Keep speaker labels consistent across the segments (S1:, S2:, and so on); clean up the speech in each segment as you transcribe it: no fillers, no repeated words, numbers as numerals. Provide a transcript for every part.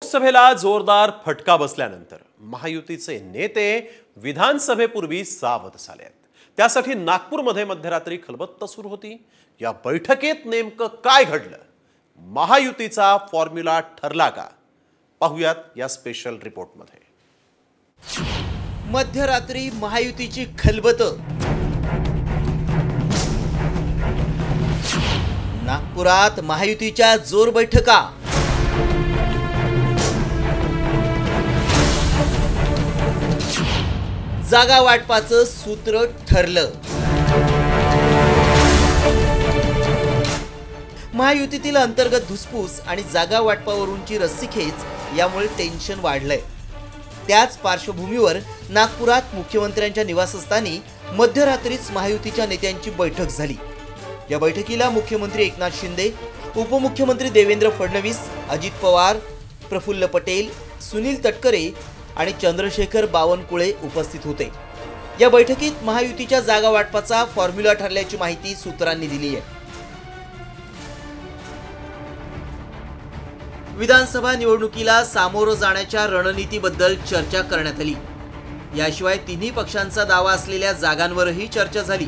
S1: लोकसभेला जोरदार फटका बसल्यानंतर महायुतीचे नेते विधानसभेपूर्वी सावध झाले आहेत। त्यासाठी नागपूरमध्ये मध्यरात्री खलबत्ता सुरू होती। या बैठकीत नेमकं काय घडलं, महायुतीचा फॉर्म्युला ठरला का, पाहूयात या स्पेशल रिपोर्टमध्ये।
S2: मध्यरात्री महायुतीची खलबत, नागपुरात महायुतीच्या जोर बैठका, जागा वाटपाचं सूत्र ठरलं। महायुतीतील अंतर्गत धुसफूस आणि जागा वाटपावरूनची रस्सीखेच यामुळे टेन्शन वाढलंय। त्याच पार्श्वभूमीवर नागपुरात मुख्यमंत्र्यांच्या निवासस्थानी मध्यरात्रीच महायुतीच्या नेत्यांची बैठक झाली। या बैठकीला मुख्यमंत्री एकनाथ शिंदे, उपमुख्यमंत्री देवेंद्र फडणवीस, अजित पवार, प्रफुल्ल पटेल, सुनील तटकरे आणि चंद्रशेखर बावनकुळे उपस्थित होते। या बैठकीत महायुतीच्या जागा वाटपाचा फॉर्म्युला ठरल्याची माहिती सूत्रांनी दिली आहे। विधानसभा निवडणुकीला सामोरं जाण्याच्या रणनीतीबद्दल चर्चा करण्यात आली। याशिवाय तिन्ही पक्षांचा दावा असलेल्या जागांवरही चर्चा झाली।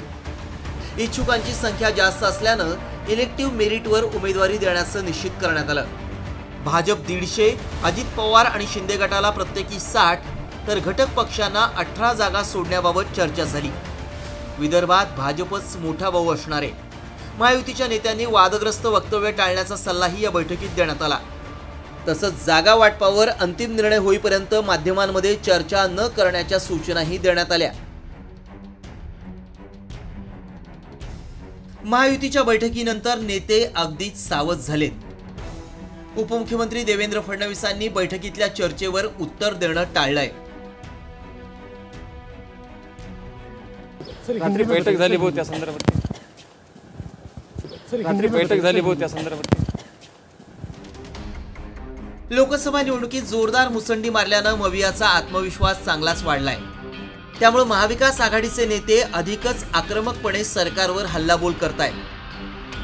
S2: इच्छुकांची संख्या जास्त असल्यानं इलेक्टिव्ह मेरिटवर उमेदवारी देण्याचं निश्चित करण्यात आलं। भाजप 150, अजित पवार आणि शिंदे गटाला प्रत्येकी 60 तर घटक पक्षांना 18 जागा सोडण्याबाबत चर्चा झाली। विदर्भात भाजपच मोठा भाऊ असणार आहे। महायुतीच्या नेत्यांनी वादग्रस्त वक्तव्य टाळण्याचा सल्लाही या बैठकीत देण्यात आला। तसंच जागा वाटपावर अंतिम निर्णय होईपर्यंत माध्यमांमध्ये चर्चा न करण्याच्या सूचनाही देण्यात आल्या। महायुतीच्या बैठकीनंतर नेते अगदीच सावध झालेत। उपमुख्यमंत्री देवेंद्र फडणवीसांनी बैठकीतल्या चर्चेवर उत्तर देणं टाळलंय।
S3: रात्री बैठक झाली बहुत त्या संदर्भात
S2: लोकसभा निवडणुकीत जोरदार मुसंडी मारल्यानं मवियाचा आत्मविश्वास चांगलाच वाढलाय। त्यामुळे महाविकास आघाडीचे नेते अधिकच आक्रमकपणे सरकारवर हल्लाबोल करतायत।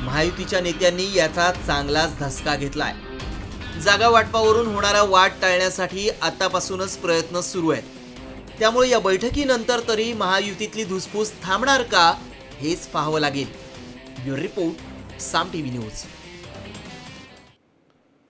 S2: महायुतीच्या नेत्यांनी याचा चांगलाच धसका घेतलाय। जागा वाटपावरून होणारा वाद टाळण्यासाठी आतापासूनच प्रयत्न सुरू आहेत। त्यामुळे या बैठकीनंतर तरी महायुतीतली धुसफूस थांबणार का हेच पाहावं लागेल। ब्युरो रिपोर्ट, साम टीव्ही न्यूज।